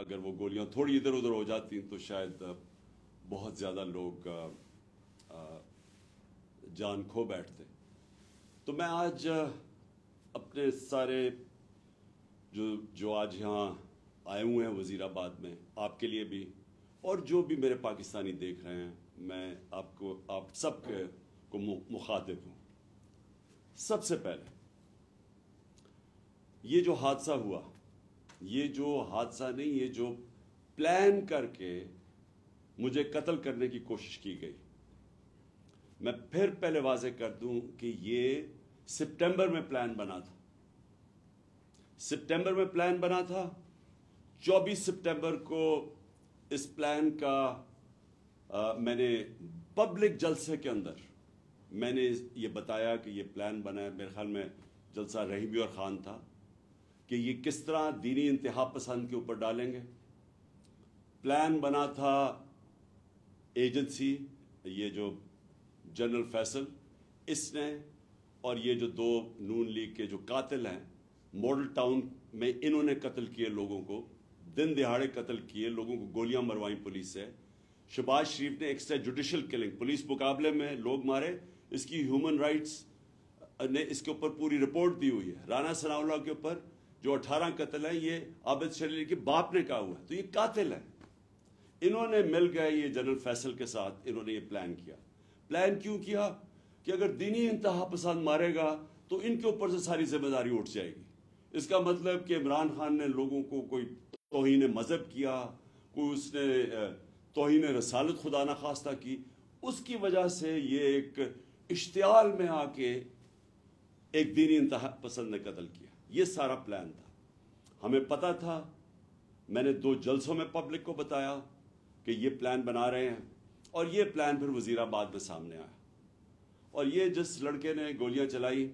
اگر وہ گولیاں تھوڑی ادھر ادھر ہو جاتی تو شاید بہت زیادہ لوگ جان کھو بیٹھتے. تو میں آج اپنے سارے جو آج یہاں آئے ہوئے ہیں وزیر آباد میں، آپ کے لیے بھی اور جو بھی میرے پاکستانی دیکھ رہے ہیں، میں آپ سب کو مخاطب ہوں. سب سے پہلے یہ جو حادثہ ہوا، یہ جو حادثہ نہیں، یہ جو پلان کر کے مجھے قتل کرنے کی کوشش کی گئی، میں پھر پہلے واضح کر دوں کہ یہ سپٹمبر میں پلان بنا تھا. سپٹمبر میں پلان بنا تھا. 24 سپٹمبر کو اس پلان کا میں نے پبلک جلسے کے اندر میں نے یہ بتایا کہ یہ پلان بنا ہے. میرے خیال میں جلسہ رحیمی اور خان تھا کہ یہ کس طرح دینی انتہا پسند کے اوپر ڈالیں گے. پلان بنا تھا ایجنسی، یہ جو جنرل فیصل اس نے، اور یہ جو 2 نون لیگ کے جو قاتل ہیں، ماڈل ٹاؤن میں انہوں نے قتل کیے لوگوں کو، دن دہاڑے قتل کیے لوگوں کو، گولیاں مروائیں پولیس سے. شہباز شریف نے ایکسٹرا جوڈیشل کلنگ، پولیس مقابلے میں لوگ مارے، اس کی ہیومن رائٹس نے اس کے اوپر پوری رپورٹ دی ہوئی ہے. رانا ثناء اللہ کے اوپر جو 18 قتل ہیں، یہ عابد شلیل کے باپ نے کہا ہوا ہے. تو یہ قاتل ہیں. انہوں نے مل گئے یہ جنرل فیصل کے ساتھ، انہوں نے یہ پلان کیا. پلان کیوں کیا؟ کہ اگر دینی انتہا پسند مارے گا تو ان کے اوپر سے ساری ذمہ داری اٹھ جائے گی. اس کا مطلب کہ عمران خان نے لوگوں کو کوئی توہین مذہب کیا، کوئی اس نے توہین رسالت خدا نخواستہ کی، اس کی وجہ سے یہ ایک اشتعال میں آ کے ایک دینی انتہا پسند نے قتل کیا. یہ سارا پلان تھا. ہمیں پتہ تھا. میں نے 2 جلسوں میں پبلک کو بتایا کہ یہ پلان بنا رہے ہیں، اور یہ پلان پھر وزیر آباد میں سامنے آیا. اور یہ جس لڑکے نے گولیاں چلائی،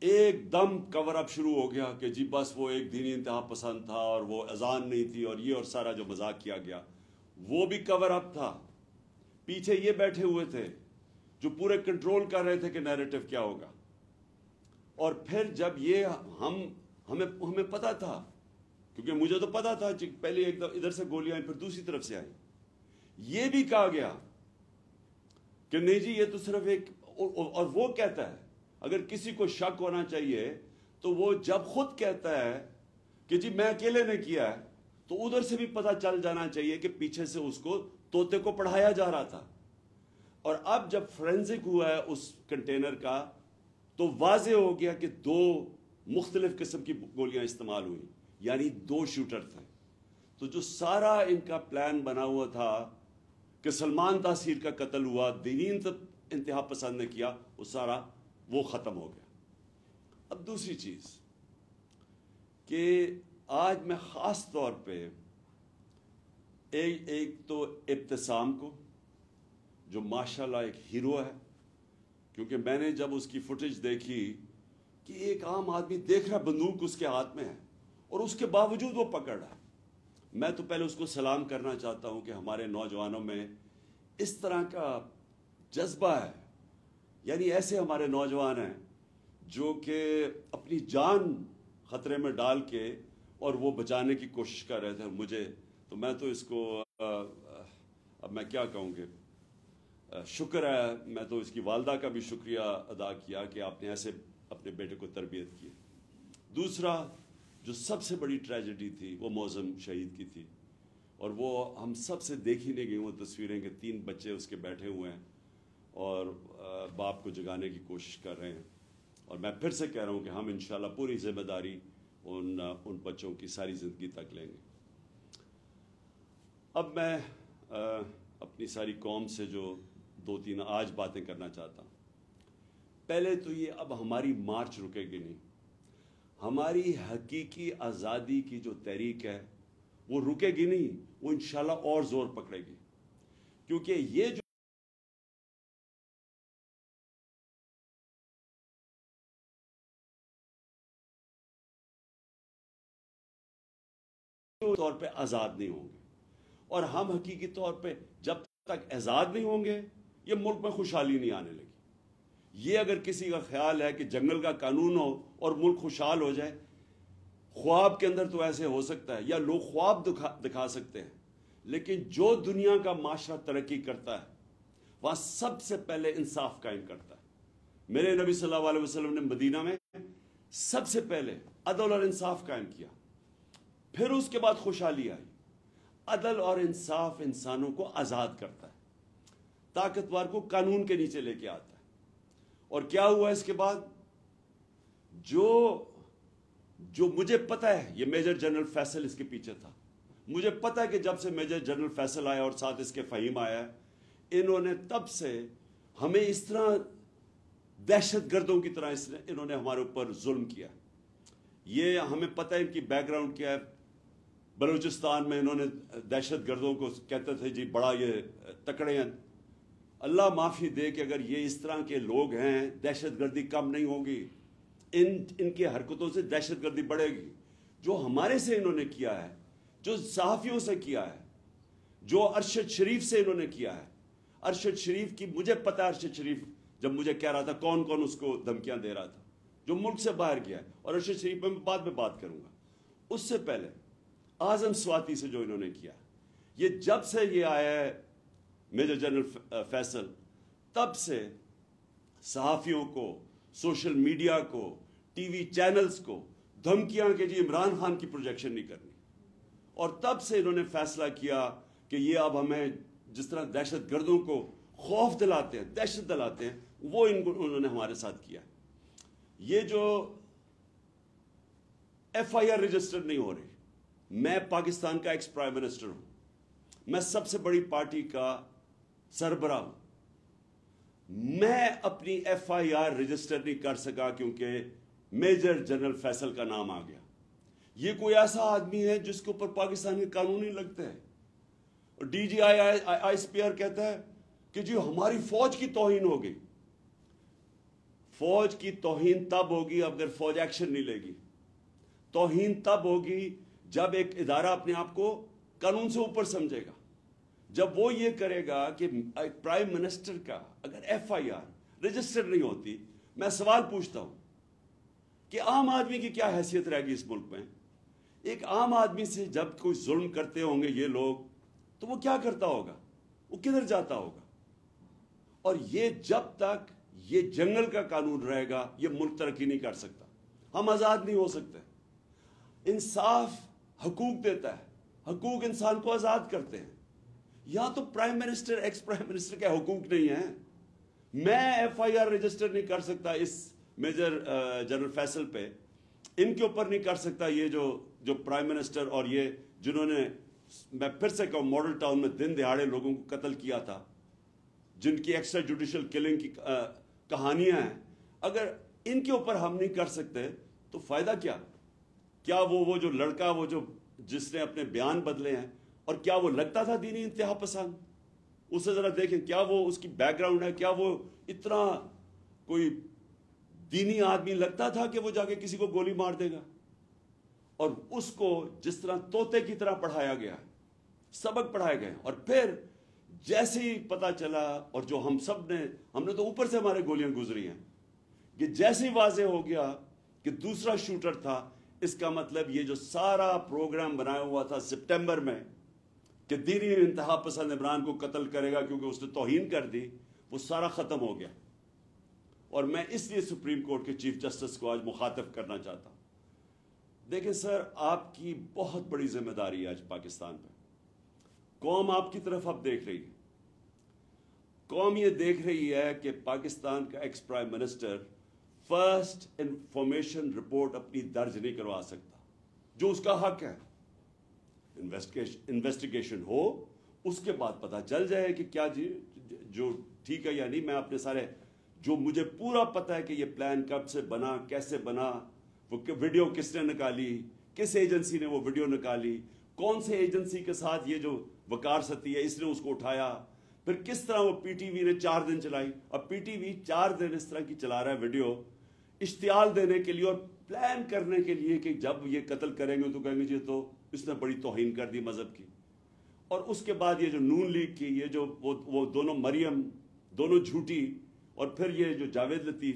ایک دم کور اپ شروع ہو گیا کہ جی بس وہ ایک دینی انتہا پسند تھا اور وہ اذان نہیں تھی، اور یہ اور سارا جو مذاق کیا گیا وہ بھی کور اپ تھا. پیچھے یہ بیٹھے ہوئے تھے جو پورے کنٹرول کر رہے تھے کہ نیریٹو کیا ہوگا. اور پھر جب یہ ہمیں پتا تھا، کیونکہ مجھے تو پتا تھا کہ پہلے ایک ادھر سے گولیاں آئیں پھر دوسری طرف سے آئیں. یہ بھی کہا گیا کہ نہیں جی یہ تو صرف ایک، اور وہ کہتا ہے اگر کسی کو شک ہونا چاہیے تو وہ جب خود کہتا ہے کہ جی میں اکیلے نے کیا ہے، تو ادھر سے بھی پتہ چل جانا چاہیے کہ پیچھے سے اس کو طوطے کو پڑھایا جا رہا تھا. اور اب جب فورینزک ہوا ہے اس کنٹینر کا تو واضح ہو گیا کہ 2 مختلف قسم کی گولیاں استعمال ہوئی، یعنی 2 شوٹر تھے. تو جو سارا ان کا پلان بنا ہوا تھا کہ سلمان تاثیر کا قتل ہوا، دینی انتہا پسند نے کیا، وہ سارا وہ ختم ہو گیا. اب دوسری چیز کہ آج میں خاص طور پہ ایک تو ابتسام کو، جو ماشاءاللہ ایک ہیرو ہے، کیونکہ میں نے جب اس کی فوٹیج دیکھی کہ ایک عام آدمی دیکھ رہا بندوق اس کے ہاتھ میں ہے اور اس کے باوجود وہ پکڑ رہا ہے. میں تو پہلے اس کو سلام کرنا چاہتا ہوں کہ ہمارے نوجوانوں میں اس طرح کا جذبہ ہے. یعنی ایسے ہمارے نوجوان ہیں جو کہ اپنی جان خطرے میں ڈال کے اور وہ بچانے کی کوشش کر رہے تھے. میں تو اس کو اب میں کیا کہوں گے، شکر ہے. میں تو اس کی والدہ کا بھی شکریہ ادا کیا کہ آپ نے ایسے اپنے بیٹے کو تربیت کی. دوسرا جو سب سے بڑی ٹریجڈی تھی وہ معظم شہید کی تھی، اور وہ ہم سب سے دیکھی نہیں گئی وہ تصویریں کہ 3 بچے اس کے بیٹھے ہوئے ہیں اور باپ کو جگانے کی کوشش کر رہے ہیں. اور میں پھر سے کہہ رہا ہوں کہ ہم انشاءاللہ پوری ذمہ داری ان بچوں کی ساری زندگی تک لیں گے. اب میں اپنی ساری قوم سے جو 2-3 آج باتیں کرنا چاہتا ہوں. پہلے تو یہ اب ہماری مارچ رکے گی نہیں. ہماری حقیقی آزادی کی جو تحریک ہے وہ رکے گی نہیں، وہ انشاءاللہ اور زور پکڑے گی. کیونکہ یہ جو طور پہ آزاد نہیں ہوں گے، اور ہم حقیقی طور پہ جب تک آزاد نہیں ہوں گے یہ ملک میں خوشحالی نہیں آنے لگی. یہ اگر کسی کا خیال ہے کہ جنگل کا قانون ہو اور ملک خوشحال ہو جائے، خواب کے اندر تو ایسے ہو سکتا ہے، یا لوگ خواب دکھا سکتے ہیں، لیکن جو دنیا کا معاشرہ ترقی کرتا ہے وہاں سب سے پہلے انصاف قائم کرتا ہے۔ میرے نبی صلی اللہ علیہ وسلم نے مدینہ میں سب سے پہلے عدل اور انصاف قائم کیا، پھر اس کے بعد خوشحالی آئی۔ عدل اور انصاف انسانوں کو آزاد کرتا ہے، طاقتور کو قانون کے نیچے لے کے آتا ہے۔ اور کیا ہوا اس کے بعد؟ جو مجھے پتا ہے، یہ میجر جنرل فیصل اس کے پیچھے تھا، مجھے پتا ہے کہ جب سے میجر جنرل فیصل آیا اور ساتھ اس کے فہیم آیا، انہوں نے تب سے ہمیں اس طرح دہشت گردوں کی طرح انہوں نے ہمارے اوپر ظلم کیا۔ یہ ہمیں پتہ ہے ان کی بیک گراؤنڈ کیا ہے۔ بلوچستان میں انہوں نے دہشت گردوں کو کہتے تھے جی بڑا یہ تکڑے ہیں۔ اللہ معافی دے کہ اگر یہ اس طرح کے لوگ ہیں، دہشت گردی کم نہیں ہوگی، ان کی حرکتوں سے دہشت گردی بڑھے گی۔ جو ہمارے سے انہوں نے کیا ہے، جو صحافیوں سے کیا ہے، جو ارشد شریف سے انہوں نے کیا ہے، ارشد شریف کی مجھے پتا ہے، ارشد شریف جب مجھے کہہ رہا تھا کون کون اس کو دھمکیاں دے رہا تھا، جو ملک سے باہر گیا ہے، اور ارشد شریف میں بعد میں بات کروں گا۔ اس سے پہلے اعظم سواتی سے جو انہوں نے کیا، یہ جب سے یہ آیا ہے میجر جنرل فیصل، تب سے صحافیوں کو، سوشل میڈیا کو، ٹی وی چینلز کو دھمکیاں کہ جی عمران خان کی پروجیکشن نہیں کرنی۔ اور تب سے انہوں نے فیصلہ کیا کہ یہ اب ہمیں جس طرح دہشت گردوں کو خوف دلاتے ہیں، دہشت دلاتے ہیں، وہ انہوں نے ہمارے ساتھ کیا۔ یہ جو ایف آئی آر رجسٹر نہیں ہو رہی، میں پاکستان کا ایکس پرائم منسٹر ہوں، میں سب سے بڑی پارٹی کا سربراہ ہوں، میں اپنی ایف آئی آر رجسٹر نہیں کر سکا کیونکہ میجر جنرل فیصل کا نام آ گیا۔ یہ کوئی ایسا آدمی ہے جس کے اوپر پاکستان کے قانون ہی لگتے ہیں۔ اور D G I S P R کہتا ہے کہ جی ہماری فوج کی توہین ہوگی۔ فوج کی توہین تب ہوگی اگر فوج ایکشن نہیں لے گی۔ توہین تب ہوگی جب ایک ادارہ اپنے آپ کو قانون سے اوپر سمجھے گا، جب وہ یہ کرے گا کہ پرائم منسٹر کا اگر ایف آئی آر رجسٹر نہیں ہوتی۔ میں سوال پوچھتا ہوں کہ عام آدمی کی کیا حیثیت رہے گی اس ملک میں؟ ایک عام آدمی سے جب کوئی ظلم کرتے ہوں گے یہ لوگ، تو وہ کیا کرتا ہوگا؟ وہ کدھر جاتا ہوگا؟ اور یہ جب تک یہ جنگل کا قانون رہے گا یہ ملک ترقی نہیں کر سکتا، ہم آزاد نہیں ہو سکتے۔ انصاف حقوق دیتا ہے، حقوق انسان کو آزاد کرتے ہیں۔ یہاں تو prime minister, x prime minister کے حقوق نہیں ہیں۔ میں ایف آئی آر رجسٹر نہیں کر سکتا اس میجر جنرل فیصل پہ، ان کے اوپر نہیں کر سکتا۔ یہ جو پرائم منسٹر اور یہ جنہوں نے، میں پھر سے کہوں، ماڈل ٹاؤن میں دن دہاڑے لوگوں کو قتل کیا تھا، جن کی ایکسٹرا جوڈیشل کلنگ کی کہانیاں ہیں، اگر ان کے اوپر ہم نہیں کر سکتے تو فائدہ کیا؟ کیا وہ جو لڑکا، وہ جس نے اپنے بیان بدلے ہیں، اور کیا وہ لگتا تھا دینی انتہا پسند؟ اسے ذرا دیکھیں، کیا وہ اس کی بیک گراؤنڈ ہے؟ کیا وہ اتنا کوئی دینی آدمی لگتا تھا کہ وہ جا کے کسی کو گولی مار دے گا؟ اور اس کو جس طرح طوطے کی طرح پڑھایا گیا، سبق پڑھائے گئے، اور پھر جیسے ہی پتا چلا، اور جو ہم نے تو اوپر سے ہمارے گولیاں گزری ہیں، کہ جیسے ہی واضح ہو گیا کہ دوسرا شوٹر تھا، اس کا مطلب یہ جو سارا پروگرام بنایا ہوا تھا سپٹمبر میں کہ دینی انتہا پسند عمران کو قتل کرے گا کیونکہ اس نے توہین کر دی، وہ سارا ختم ہو گیا۔ اور میں اس لیے سپریم کورٹ کے چیف جسٹس کو آج مخاطب کرنا چاہتا ہوں۔ دیکھیں سر، آپ کی بہت بڑی ذمہ داری ہے آج پاکستان پہ۔ قوم آپ کی طرف اب دیکھ رہی ہے۔ قوم یہ دیکھ رہی ہے کہ پاکستان کا ex prime minister first information report اپنی درج نہیں کروا سکتا، جو اس کا حق ہے۔ انویسٹیگیشن ہو، اس کے بعد پتہ چل جائے کہ کیا جو ٹھیک ہے یا نہیں۔ میں اپنے سارے، جو مجھے پورا پتہ ہے کہ یہ پلان کب سے بنا، کیسے بنا، وہ ویڈیو کس نے نکالی، کس ایجنسی نے وہ ویڈیو نکالی، کون سے ایجنسی کے ساتھ یہ جو وقار ستی ہے اس نے اس کو اٹھایا، پھر کس طرح وہ پی ٹی وی نے 4 دن چلائی، اور پی ٹی وی 4 دن اس طرح کی چلا رہا ہے ویڈیو، اشتعال دینے کے لیے اور پلان کرنے کے لیے کہ جب یہ قتل کریں گے تو کہیں گے جی تو اس نے بڑی توہین کر دی مذہب کی۔ اور اس کے بعد یہ جو نون لیگ کی، یہ جو وہ دونوں مریم، دونوں جھوٹی، اور پھر یہ جو جاوید لطیف،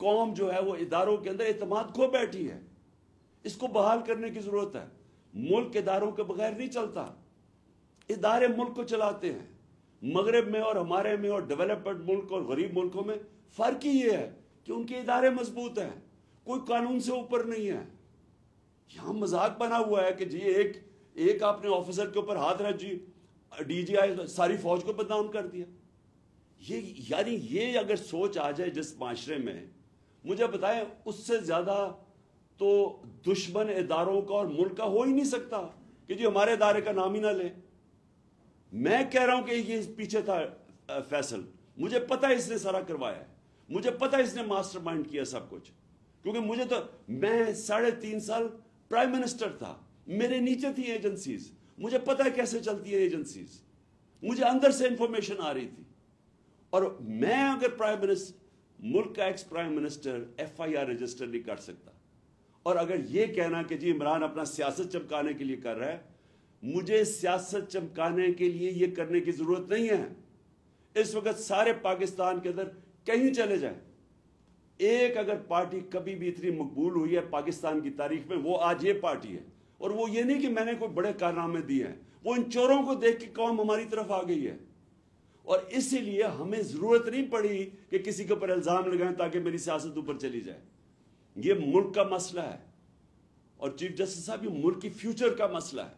قوم جو ہے وہ اداروں کے اندر اعتماد کھو بیٹھی ہے. اس کو بحال کرنے کی ضرورت ہے. ملک اداروں کے بغیر نہیں چلتا. ادارے ملک کو چلاتے ہیں. مغرب میں اور ہمارے میں اور ڈیولپڈ ملک اور غریب ملکوں میں فرق ہی یہ ہے کہ ان کے ادارے مضبوط ہیں. کوئی قانون سے اوپر نہیں ہے. یہاں مذاق بنا ہوا ہے کہ جی ایک آپ نے آفیسر کے اوپر ہاتھ رکھ جی ڈی جی آئی ساری فوج کو بدنام کر دیا. یعنی یہ اگر سوچ آ جائے جس معاشرے میں, مجھے بتائیں اس سے زیادہ تو دشمن اداروں کا اور ملک کا ہو ہی نہیں سکتا کہ جی ہمارے ادارے کا نام ہی نہ لیں. میں کہہ رہا ہوں کہ یہ پیچھے تھا فیصل, مجھے پتا اس نے سارا کروایا ہے, مجھے پتا اس نے ماسٹر مائنڈ کیا سب کچھ, کیونکہ مجھے تو میں 3.5 سال پرائم منسٹر تھا, میرے نیچے تھی ایجنسیز, مجھے پتا ہے کیسے چلتی ہے ایجنسیز, مجھے اندر سے انفارمیشن آ رہی تھی. اور میں اگر پرائم منسٹر, ملک کا ex prime minister F I R register نہیں کر سکتا, اور اگر یہ کہنا کہ جی عمران اپنا سیاست چمکانے کے لیے کر رہا ہے, مجھے سیاست چمکانے کے لیے یہ کرنے کی ضرورت نہیں ہے. اس وقت سارے پاکستان کے اندر کہیں چلے جائیں, ایک اگر پارٹی کبھی بھی اتنی مقبول ہوئی ہے پاکستان کی تاریخ میں, وہ آج یہ پارٹی ہے. اور وہ یہ نہیں کہ میں نے کوئی بڑے کارنامے دیے ہیں, وہ ان چوروں کو دیکھ کے قوم ہماری طرف آ گئی ہے. اور اسی لیے ہمیں ضرورت نہیں پڑی کہ کسی کے اوپر الزام لگائیں تاکہ میری سیاست اوپر چلی جائے. یہ ملک کا مسئلہ ہے, اور چیف جسٹس صاحب یہ ملک کی فیوچر کا مسئلہ ہے,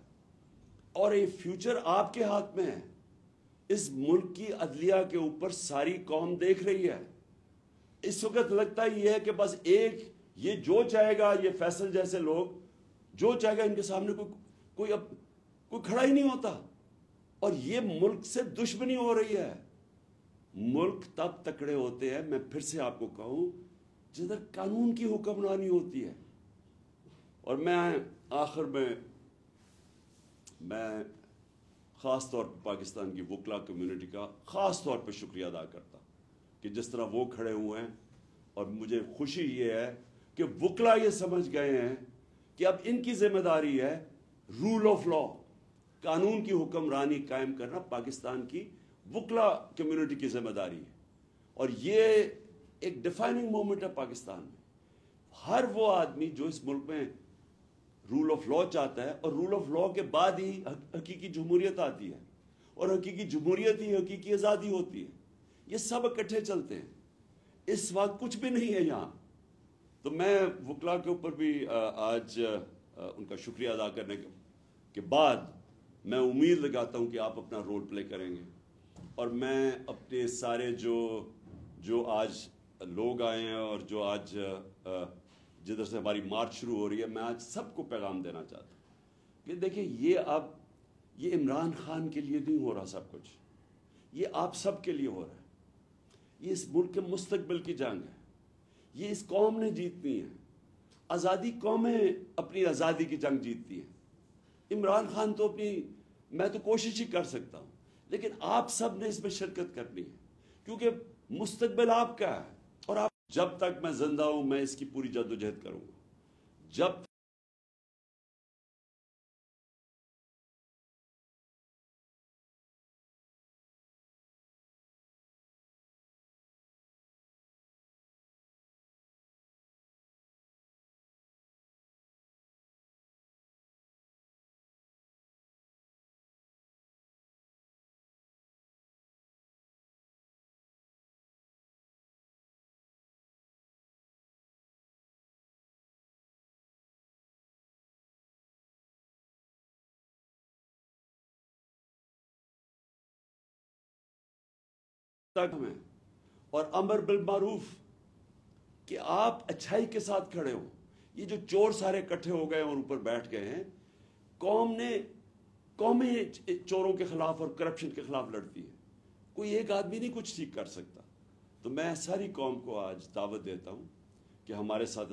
اور یہ فیوچر آپ کے ہاتھ میں ہے. اس ملک کی عدلیہ کے اوپر ساری قوم دیکھ رہی ہے. اس وقت لگتا یہ ہے کہ بس ایک یہ جو چاہے گا, یہ فیصل جیسے لوگ جو چاہے گا, ان کے سامنے کوئی کھڑا ہی نہیں ہوتا, اور یہ ملک سے دشمنی ہو رہی ہے. ملک تب تکڑے ہوتے ہیں, میں پھر سے آپ کو کہوں, جدھر قانون کی حکمرانی ہوتی ہے. اور میں آخر میں خاص طور پہ پاکستان کی وکلا کمیونٹی کا خاص طور پہ شکریہ ادا کرتا کہ جس طرح وہ کھڑے ہوئے ہیں. اور مجھے خوشی یہ ہے کہ وکلا یہ سمجھ گئے ہیں کہ اب ان کی ذمہ داری ہے رول آف لا, قانون کی حکمرانی قائم کرنا پاکستان کی وکلا کمیونٹی کی ذمہ داری ہے. اور یہ ایک ڈیفائننگ مومنٹ ہے پاکستان میں. ہر وہ آدمی جو اس ملک میں رول آف لا چاہتا ہے, اور رول آف لا کے بعد ہی حقیقی جمہوریت آتی ہے, اور حقیقی جمہوریت ہی حقیقی آزادی ہوتی ہے. یہ سب اکٹھے چلتے ہیں. اس وقت کچھ بھی نہیں ہے یہاں. تو میں وکلا کے اوپر بھی آج ان کا شکریہ ادا کرنے کے بعد میں امید لگاتا ہوں کہ آپ اپنا رول پلے کریں گے. اور میں اپنے سارے جو آج لوگ آئے ہیں اور جو آج جدھر سے ہماری مارچ شروع ہو رہی ہے, میں آج سب کو پیغام دینا چاہتا ہوں کہ دیکھیں یہ عمران خان کے لیے نہیں ہو رہا سب کچھ, یہ آپ سب کے لیے ہو رہا ہے. یہ اس ملک کے مستقبل کی جنگ ہے, یہ اس قوم نے جیتنی ہے. آزادی قومیں اپنی آزادی کی جنگ جیتتی ہیں. عمران خان تو میں تو کوشش ہی کر سکتا ہوں, لیکن آپ سب نے اس میں شرکت کرنی ہے, کیونکہ مستقبل آپ کا ہے. اور جب تک میں زندہ ہوں میں اس کی پوری جدوجہد کروں گا. جب تک میں اور امر بالمعروف کہ آپ اچھائی کے ساتھ کھڑے ہو. یہ جو چور سارے اکٹھے ہو گئے اور اوپر بیٹھ گئے ہیں, قومیں چوروں کے خلاف اور کرپشن کے خلاف لڑتی ہے. کوئی ایک آدمی نہیں کچھ ٹھیک کر سکتا. تو میں ساری قوم کو آج دعوت دیتا ہوں کہ ہمارے ساتھ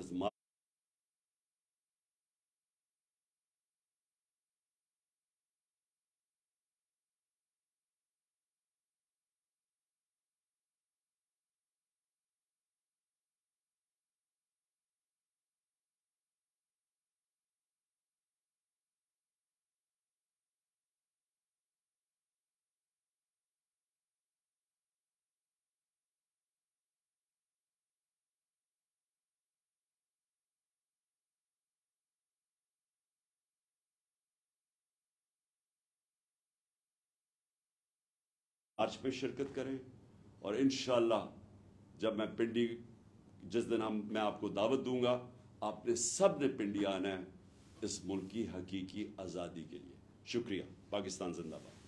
مارچ میں شرکت کریں اور انشاءاللہ جب میں پنڈی جس دن میں آپ کو دعوت دوں گا آپ نے سب نے پنڈی آنا ہے اس ملک کی حقیقی آزادی کے لیے. شکریہ. پاکستان زندہ باد.